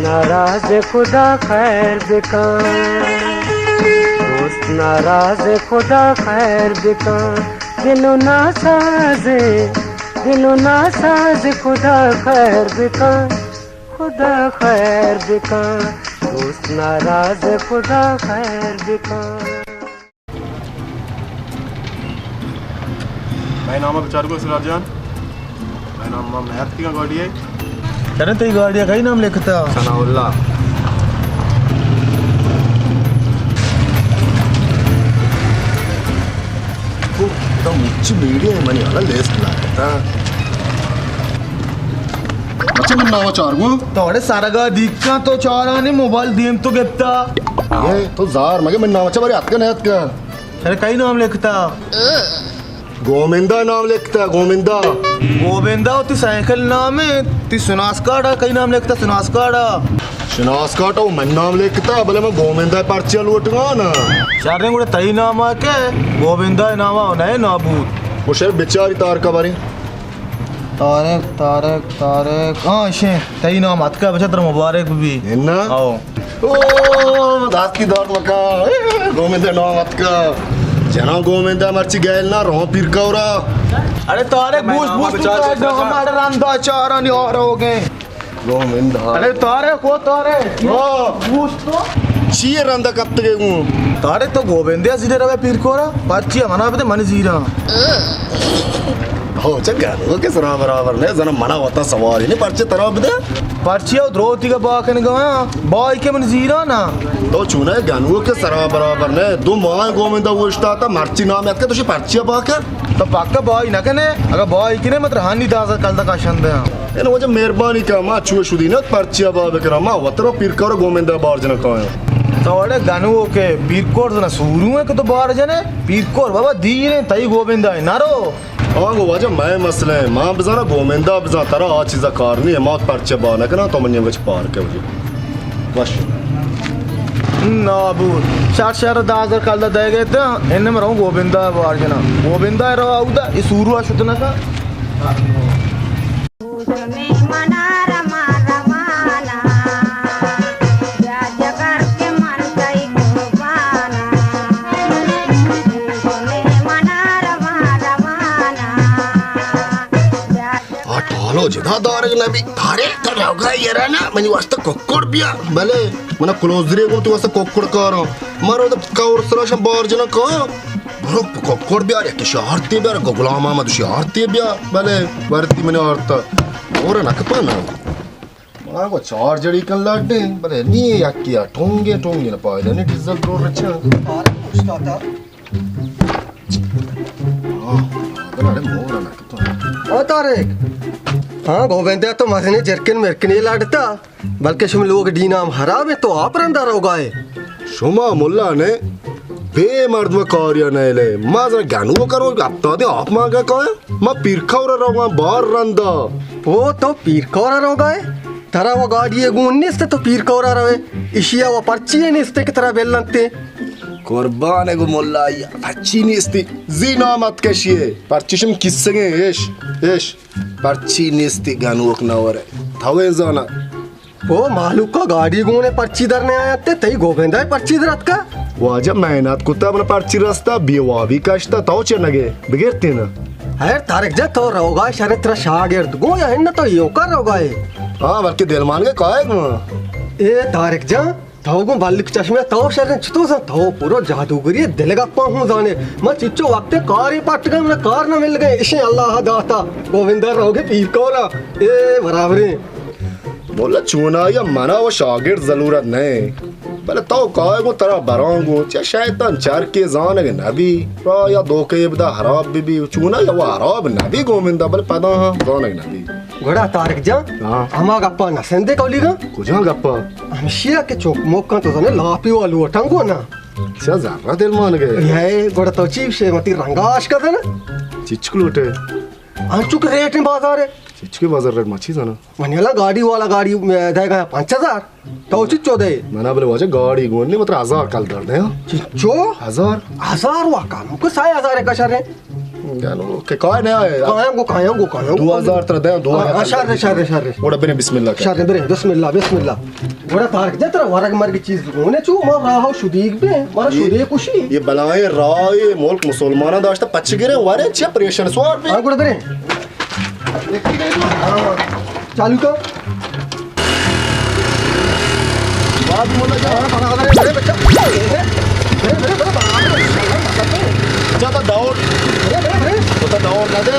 नाराज खुदा खैर बिका, दोस्त नाराज खुदा खैर बिका, दिलो ना साज खुदा खैर बिका, खुदा खैर बिका, दोस्त नाराज खुदा खैर बिका। भाई नाम बेचार को सिराज जान, भाई नाम महत की गाड़ी है। अरे तेरी गाड़ी का ही नाम लिखता सनाउल्लाह। तो मुझे मीडिया है मनी वाला लेस लाता अच्छा मैं नाम चार को थोड़े सारा गा दिक्का तो चारा ने मोबाइल दिए तो गिफ्ता ये तो जार मगे मैं नाम चार हाथ का नहीं हाथ का। अरे कई नाम लिखता गोविंदा नाम लिखता है, गोविंदा होती साइकिल नाम है ती सुनास काड़ा कई नाम लिखता सुनास काड़ा शनास काटा वो मन नाम लिखता भले मैं गोविंदा पर्ची लूटगा ना चारे गुड़े तई नाम आके गोविंदा नाम आओ नहीं नाबूद वो शायद बेचारी तार का बारी तारक तारक तारक हाँ इसे तई नाम हाथ का बचा तेरा मुबारक भी इन्ना आओ ओ दास की दौड़ लगा गोविंदा नाम हाथ का जना गोविंदा मर्ची गैल ना रो पीर का उरा। अरे तारे बूझ हमारे रंदा चारा नहीं और हो गए गोविंदा अरे तारे को तारे बूझ तो चीए रंदा कब तक गए तारे तो गोविंदा सीधे रवे पीर को रा पर्ची मना पे मन जीरा हो चंगा ओके सरा बराबर ने जना मना होता सवाल नहीं पर्चे तरह बदे पर्ची द्रौपदी का बाकन गया बाई के मन जीरा ना तो चुना गनुओ के सरा बराबर ने दो मां गोविंदा वो इष्टा था मर्ची नाम याद के तुझे पर्ची बाकर तो पक्का बाई ना कने अगर बाई की ने मत हानि दास कल तक आशंद है इन वजह मेहरबानी का मां छुए शुदी ने पर्ची बाबे करा मां वतरो पीर कर गोविंदा बार जना कहो तो अरे गनुओ के पीर कोर ना सूरू है के तो बार जने पीर कोर बाबा दी ने तई गोविंदा है नारो हाँ वो वजह मैं मसले मां बजाना गोविंदा बजा तारा आ चीज़ा कारनी है मौत पर्चे बाना करना तो मन ये पार के वजह बस नाबूद शार दाजर कल दे गए थे इनमें में रहूं गोविंदा बार जना गोविंदा रहा आउदा इस सूरू आशुतना का जिदा दारग नबी थारे करावगा येरा ना मनी वास्ता कोक्कोड बिया भले मना क्लोज रे को तू वास्ता कोक्कोड करो मारो द काउर सराश बार जना का बरो कोक्कोड बिया रे के शहरती बिया को गुलामा मद शहरती बिया भले वर्ती मने औरत और ना कपना मां को चार जड़ी कल लाडे भले नी याकिया ठोंगे ना पाइले ने डीजल रो रचा और उस्ताद हां अरे मोरा ना कतो ओ तारिक हाँ गोविंदा तो मसने जरकिन मेरकिन ये लाडता बल्कि शुम लोग डी नाम हराम है तो आप रंदा रहोगा शुमा मुल्ला ने बेमर्द व कार्य नहीं ले मां जरा ज्ञानु करो अब तो दे आप मांगा कहा मां पीरखा और रहोगा बाहर रंदा वो तो पीर कोरा रहोगा तरा वो गाड़ी है गुन्निस तो पीर कोरा रहे इशिया वो पर्ची है निस्ते की तरह बेलनते कुर्बान है गो मुल्ला या पर्ची निस्ती जीना मत कशिए पर्ची शुम किससे एश पर्ची निस्ती ज्ञानु ना और थावे जाना वो मालूक का गाड़ी गुने पर्ची दरने आया थे तई गोविंदा पर्ची दरत का वाजब मेहनत कुत्ता अपना पर्ची रास्ता बिवा भी कष्टा तो चनगे बिगड़ते ना है तारक जा तो रहोगा शरत्र शागिर्द गो या है ना तो यो कर रहोगा हां बल्कि दिल मान के काहे ए तारक जा थाओ को बालिक चश्मे ताओ शरण छतो सा थाओ पूरा जादूगरी दिलगा पाहू जाने मैं चिच्चो वक्त कार ही पट गए मैं कार ना मिल गए इसे अल्लाह दाता गोविंदा रहोगे पीर कोला ए बराबरी बोला चूना या मना वो शागिर्द जरूरत नहीं पहले तो काहे को तरह बरांगो चा शैतान चार के जान के नबी या दो के बदा हराब बीबी चूना या वो हराब नबी गोविंदा बल पदा हां जान के नबी घोड़ा तारक जा हमा गप्पा न संदे कौलीगा कुजा गप्पा हमशिया के चौक मोक्का तो जाने लापी वालू टंगो ना चा जरा दिल मान गए ये घोड़ा तो चीप से मती रंगाश का था ना चिचकलूटे अंचुक रेट में बाजार है चिचके बाजार रेट मच्छी जाना मनेला गाड़ी वाला गाड़ी देगा 5000 तो चिच्चो दे मना बोले वजह गाड़ी गोन नहीं मतलब 1000 कल दर दे चिच्चो 1000 वा काम को 6000 का शर है यानो के काय नया है काया गो 2013 2000 शार ओड़ा बिने बिस्मिल्लाह के शार बरे बिस्मिल्लाह वड़ा तारक जत्रा वरग मर की चीज होने चू मां राहो शुदीक बे मारा शुदे कुशी ये बलाए राय मुल्क मुसलमाना दाश्ता पच गिरे वारे छ परेशान स्वार पे हां गुड़ बरे चालू का बात मोला जा बरे बच्चा ज्यादा दौड़ तो दौड़ ना दे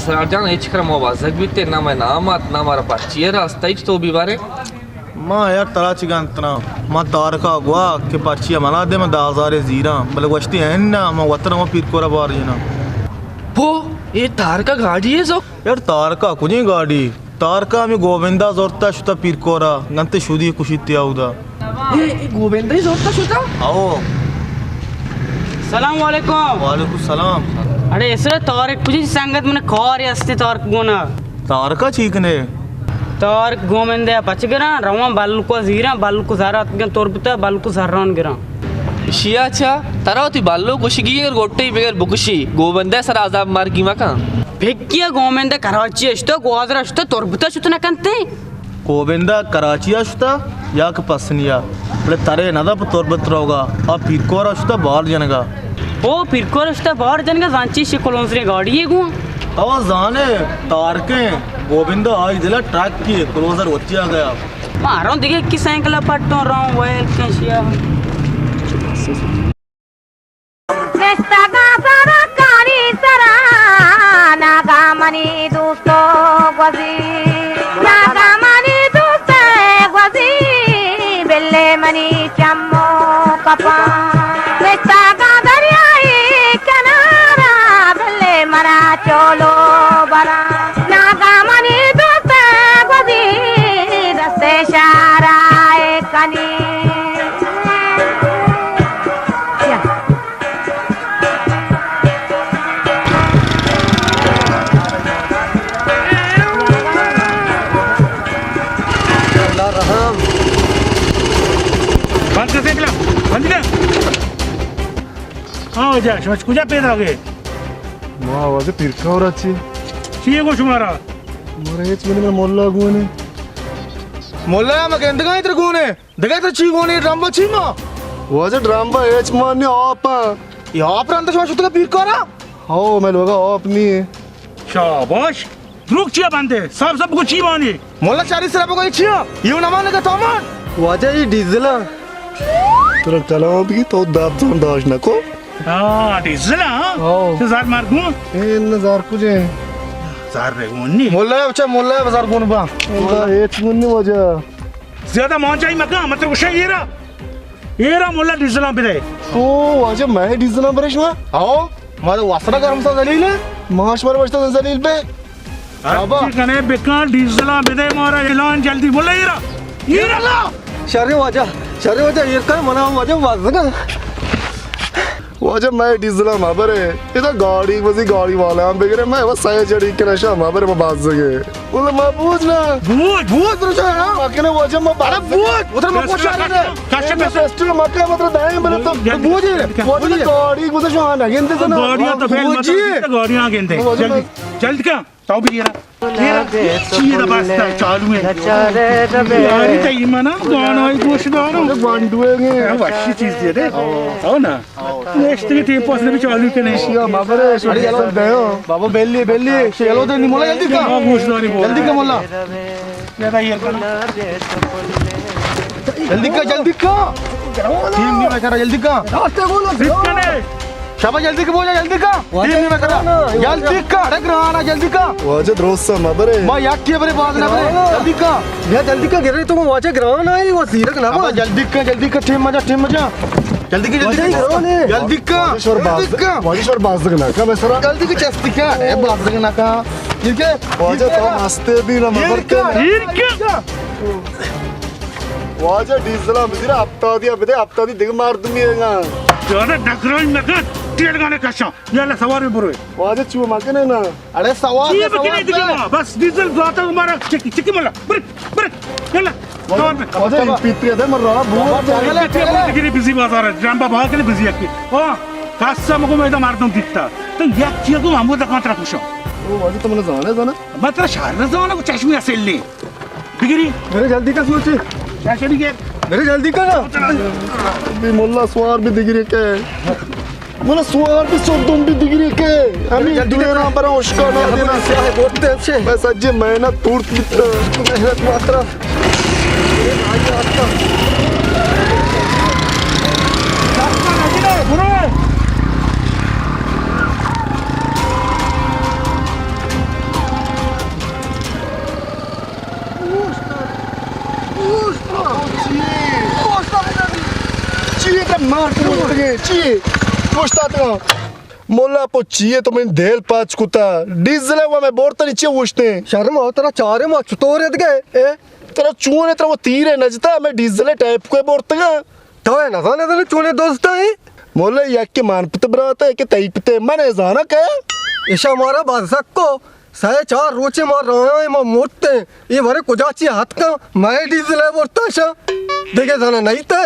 Sarjan hiç kıramamazlık bitti. Nama namat namara parçiye rasta hiç to bibare. माँ यार तला चिकन तना माँ तार का गुआ के पर्चिया मना दे मैं 10,000 जीरा मतलब वस्ती है ना मैं वतन में पीर कोरा बार जीना Po, ये तार का गाड़ी है जो यार तार का कुछ गाड़ी तार का मैं गोविंदा जोरता शुता पीर कोरा गंते शुदी कुशी त्या उदा ये गोविंदा ही जोरता शुता आओ सलाम वालेकुम वालेकुम सलाम अरे इसरे तारक कुछ संगत मने कार असते तारक गोना तार का चीकने तारक गोविंदा पचगरा रवा बालको जीरा बालको सारा अतगन तोरपता बालको सररान गिरा शियाचा तरावती बाल्लो कुशिगी और गोट्टे बेगर बुकुशी गोविंदा सर आजाब मार की मका भिक्किया गोविंदा कराची अष्ट गोदरा अष्ट तोरपता शुतना कंते गोविंदा कराची शुता या के पसनिया बड़े तारे नदा पर तोरबत रहोगा अब पीर कोरा शुता बाहर जनगा ओ फिरकोर अष्ट बाहर जनगा सांची शिकोलोंसरे गाड़ी है गो अब जाने तार के गोविंदा आज दिला ट्रैक की क्लोजर वच्चिया गया मारो दिखे कि साइकिल पट्टो रहा वेल के शिया नागामनी दोस्तों गजी नागामनी दोस्त गजी बिल्ले मनी चम्मो कपा बेटा दरियाई किनारा बिल्ले मना चोलो बरा नागामनी दोस्त गजी रस्ते शाराए कनी हाँ जा समझ कुछ पैदा हो गए माँ आवाज़ पीर का और अच्छी चाहिए को शुमारा मारे ये चीज़ में मोल्ला गुने Molla ma kende ga itrgone. Daga to chigone ramba chima. वाजे ड्राम बा एच मारने आप यहाँ पर अंदर शोष का पीर करा. हाँ मैं लोगा आप नहीं है शाबाश रुक चिया बांधे सब कुछ ही मानी Molla chari sera ko ichia. Yu na mane ka toman. वाजा ये डीजल तेरा कलाम भी तो दाब तो अंदाज ना को हाँ डीजल हाँ हाँ। तो जार मार दूँ इन नजार कुछ है जार रे Munni Molla ucha molla bazar gon ba. H मुन्ने वजह ज्यादा मान जाए मका मतलब उसे ये रहा मुल्ला डीजल पे दे तो वाजे मैं डीजल बरेश में Ao. Ma wasra garam sa dalile. माश मर बचता जलील पे कने बेकार डीजल पे दे मारा ऐलान जल्दी बोले ये रहा शरे वाजा ये कर मना वाजा वाजगा वाजे मैं डीजल में बरे ये तो गाड़ी वाला हम बेगरे मैं बस साया जड़ी के नशा में बरे में बाज सके बोले मैं पूछ ना Buat terus ya. माके वाजे में Ada buat. Utar ma kosha ni. काशे पे फेस्टिवल माके मतलब दाएं बरे तो Buat je. वाजे गाड़ी को तो जो आना गेंदे से ना गाड़ियां तो फेल मत गाड़ियां गेंदे जल्दी जल्दी क्या ताऊ भी ये चीज़ बस चालू है यारी तो ईमाना गाना ही कुछ गाना बांडुएंगे अच्छी चीज़ दे दे हो ना नेक्स्ट के टीम पास ने भी चालू के नहीं या माबरे अरे चलो दयो बाबा बेली चलो तो नहीं मोला जल्दी का कुछ नहीं बोल जल्दी का मोला ज्यादा ये करना जल्दी का. Team ni nak kara जल्दी का. रास्ते बोलो जितने Siapa जल्दी का बोला जल्दी का. Team ni nak kara. जल्दी का. Ada kerana जल्दी का. वाजे रोसा माबरे Ma yak kiya bere baaz na bere. Jल्दी का. ये जल्दी का गिरे तो वाजा ग्राउंड आई वो सीरक ना Apa जल्दी का team मजा. जल्दी का जल्दी का. वाजेश्वर बाज ना का बेसरा जल्दी का चस्ती का. बाaz na का. ठीक है. वाजे तो हंसते भी ना मगर के फिर क्या वाजे डीजल में हफ्ता दी दिग मार दूंगा ज्यादा डकराई में का टेल गाने का शा याला सवार में बुरे वाजे चू माके ना Ada sawar. ये बकरी दिखा बस डीजल जाता हमारा चिकी मला बर याला सवार में वाजे पीते दे मर रहा बहुत दिखरी बिजी बाजार है जाम्बा भाग के बिजी है हां कासा मको मैं तो मार दूं दिखता तो या किया को हम तो कांट्रा खुशो वो वाजे तुमने जाना मात्र शहर में जाना को चश्मे असेल ले दिखरी मेरे जल्दी का सोच चश्मे के मेरे जल्दी का ना भी मोल्ला सवार भी दिख रही के मोला सवार भी सोदम भी दिख रही के हमें दुनिया पर उश्का ना देना क्या है बोलते हैं से मैं सच्चे मेहनत टूट मेहनत मात्रा Cie tá marco porque cie gostar tá मोला पो cie तो मैं देल पाच कुता डीजल है वो मैं बोर्ता नहीं cie उष्टे शर्म हो तेरा चारे में चुतोरे गए ए तेरा चूने तेरा वो तीर है नजता मैं डीजल टाइप को बोर्ता का तो है ना जाने तेरे चुने दोस्त है मोला याक के मान पते बराता है कि तई पते मैंने जाना क्या ऐसा हमारा बादशाह को साढ़े 4 रोचे मार रहा है मैं मोड़ते ये भरे कुजाची हाथ का मैं डीजल है बोलता शा देखे जाना नहीं था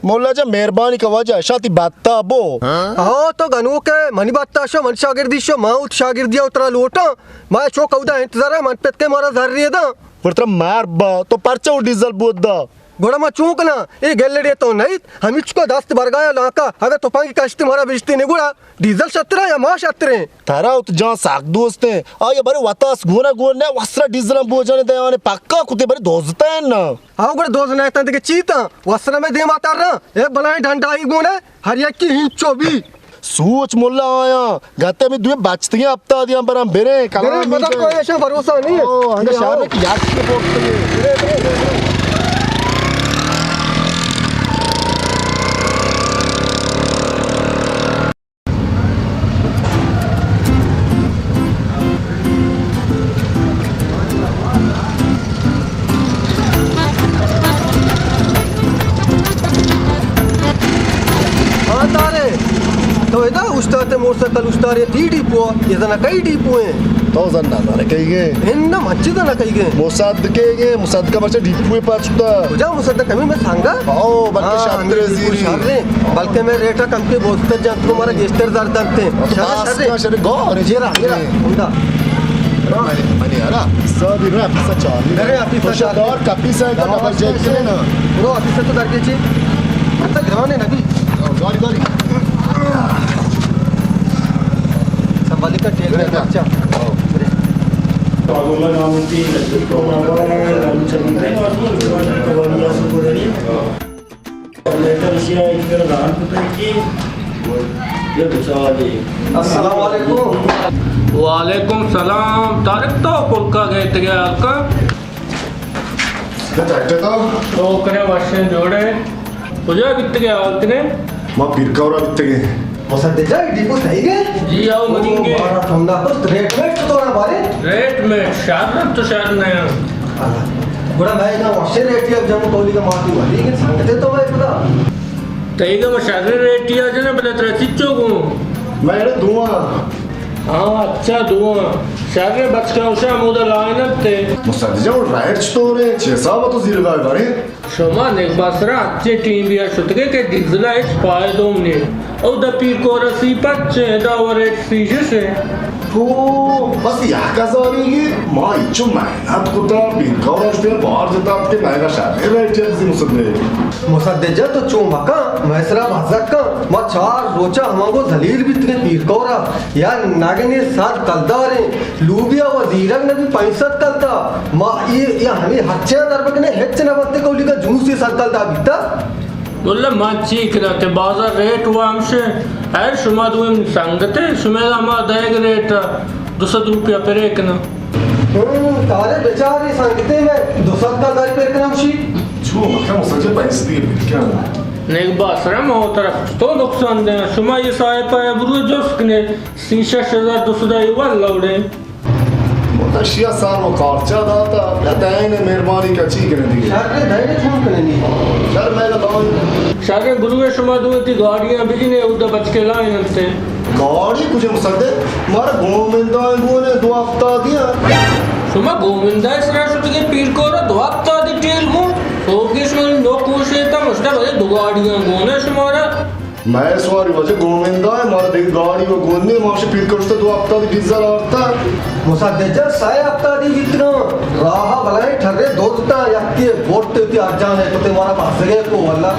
मोला जा मेहरबानी का वजह शाती बाता बो हाँ तो गनु के मनी बात शो मन शागिर्दी शो माँ उत शागिर्दिया उतरा लोटा मैं शो कौदा इंतजार है मन पे के मारा धर रही है दा और तेरा मार बा तो परचा डीजल बोद दा गोड़ा में चूक ना ये गैलरी तो नहीं हम इसको दस्त बरगाया लाका अगर तो पांगी कश्ती मारा बेचती नहीं गुड़ा डीजल शत्र या माँ शत्र तारा उत जहाँ साग दोस्त है आ ये बड़े वातास घोना घोना वस्त्र डीजल बोझने दे वाने पक्का कुते बड़े दोस्त है ना आओ गुड़ा दोस्त नहीं तंदे के चीता वस्त्र में दे माता रहा ये बनाए डंडा ही गुने हर एक की हिंचो भी सोच मुल्ला आया गाते में दुए बचते हैं हफ्ता दिया पर हम बेरे मेरे पता कोई ऐसा भरोसा नहीं है ओ हमें शहर में की याद के बोलते हैं तो इधर उस्ताद मोटरसाइकिल उस्तारे ती डिपो ये जना कई डिपो हैं तो जन ना कहिए इन मच्छी जना कई गए मुसाद का बच्चा डिपो पे चुका तुझा मुसद्दा कमी मैं सांगा ओ बल्कि शास्त्र जी बल्कि मैं रेटा कम के बोलते जब तुम्हारा गेस्टर दर दरते शर गो जेरा जेरा उंडा money Era pizza di re, pizza Charlie. Nereye pizza Charlie? Dor kapisa da double jet ke na. Bro ofise to dargechi. Hatta gravane nabi. Gari. संभाली का टेल में बच्चा अस्सलाम वालेकुम वालेकुम सलाम तारिक तो पुलका गए थे आपका Detective तो करे वर्षन जोड़े तुझे कितने गया आपने ma pirkavra bittige. मुसद्दे जा डिपो सही गए जी आओ मनींगे मारा ठंडा तो रेट में तो ना बारे रेट में शायद तो शायद नहीं बड़ा मैं ना वॉशर रेट अब जब टोली का मारती हुआ लेकिन संगते तो मैं पता तई का शायद रेट या जने बले तेरा चिच्चो को Mere dua. हाँ अच्छा दुआ शायद बच के उसे मुदा लाइन थे Musaddice o right store çesaba to zirga bari. शोमा ने बसरा अच्छे टीम भी शुतके के डिजला इस पाए दोमने और द पीर को रसी पच्चे दावरेट सीजे से To bas ya kazanigi ma iço mehnat kuta pirkavra işte bahar jeta apke mehga shahar right çezi musaddice. मुसद्दे जा तो चूमा का मैसरा भाजक का मा चार रोचा हमको जलील भी तने पीर कोरा या नागने साथ कलदारे लूबिया वजीरन ने भी 65 कलता मा ये हमें हच्चे दरबक ने हेच न बत्ते कोली का जूस से साथ कलता बीता बोले माची करते बाजार रेट हुआ हमसे है शुमा दुम संगते शुमेला मा देग रेट 200 रुपया पर एक ना तारे बेचारे संगते में 200 का दर पे इतना मुशी Çoğu makam musaddice paisi diye pirkavra. नेक बासरा मो तरफ तो नुकसान दे शुमा ये साहे पाए बुरु जोस्क ने शीशा शजा 200 युवा लौड़े Motaşiya sar o karça data ya dayne mehrbani kaçı kene diye. शायद ने दायरे छोड़ करने नहीं Şer mehla dağın. शागे गुरुए शुमा दुती गाड़ियां बिजने उधर बच के लाए नते Gari kuce musaddice mara government'a gone 2 hafta diya. शुमा Govinda इसरा शुतके पीर को रा दो हफ्ता दी टेल को तो किसमें नो कोशे ता मुस्ता बजे दो गाड़ियां गोने शुमारा मैं सवारी वजह government'a mara देख गाड़ी वो गोने माशे pirkavra işte 2 hafta di diesel arta. मुसद्दे जा साय हफ्ता दी जितना राह भलाई ठर्रे दोस्ता यक्के वोट ते अर्जान है तो तुम्हारा पास गए को वल्ला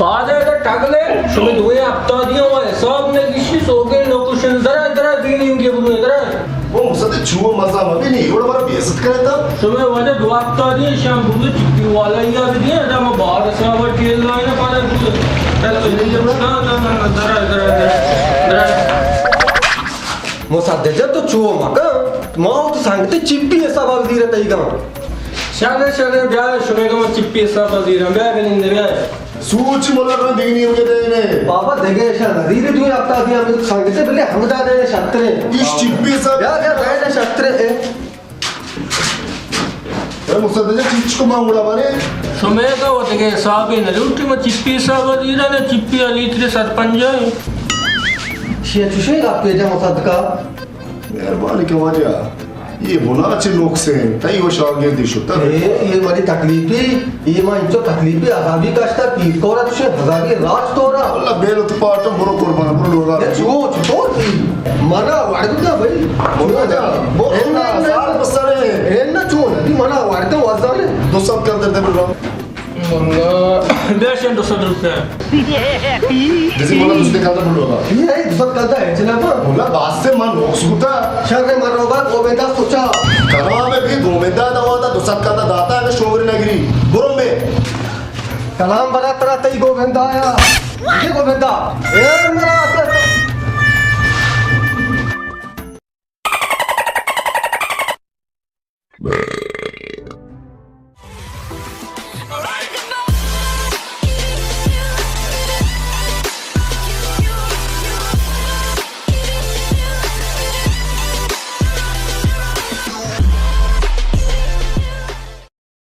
पादे दा टगले शुमे दुए हफ्ता दियो वो सब ने किसी सोगे नो क्वेश्चन जरा दीनी उनके बुने जरा O musaddice çoğu maza mı beni evde bana besit kare शुमे वजह दो हफ्ता दिए शाम बुने चिट्टी वाला या दिए दा मैं बाहर से वो टेल लाए ना पादे ना मुसद्दे जा तो चुओ मका माओ तो संगते चिप्पी ऐसा बाग दी रहता ही का शागे ब्याह शुमे का चिप्पी सब दीरा ब्याह करेंगे ब्याह Suç molarına dini uge deyne. बाबा देगे ऐसा नदीरे दुई हफ्ता दिया हम संगते पहले हम दा दे शस्त्र İş çıkmıyorsa या रहने शस्त्र है musaddice çiçko mangula bari. शुमे का वो देखे साहब ने लूटी में चिप्पी सब दीरा ने चिप्पी अली तेरे सरपंच है शिया चुशे का पेजा मुसद्द का Mehrbani ke vajah. ये होना अच्छे लोग से तई वो शागिर्द शुता ये वाली तकलीफी ये मां इंचो तकलीफी आजादी का स्तर पीर कोरा तुझे हजारी राज तोरा अल्लाह बेल तो पार्ट बुरो कुर्बान बुरो लोगा ये चुओ चुतो मना वाड़दा भाई बोला जा बोला साल बसरे एन्ना चुओ नदी मना वाड़दा वजाने दो सब कर देते बुरो बेशन 200 रुपया जैसे बोला दूसरे खाता बुरो लोगा ये दुसत करता है जनाब बोला बात से मन लोग सुता शर्रे मरोगा गोविंदा सोचा करा में भी गोमेदा दवा था दो सब खाता दाता है शोगरी नगरी बुरो में कलाम बना तरा तई गोविंदा आया ये गोविंदा ए मेरा असर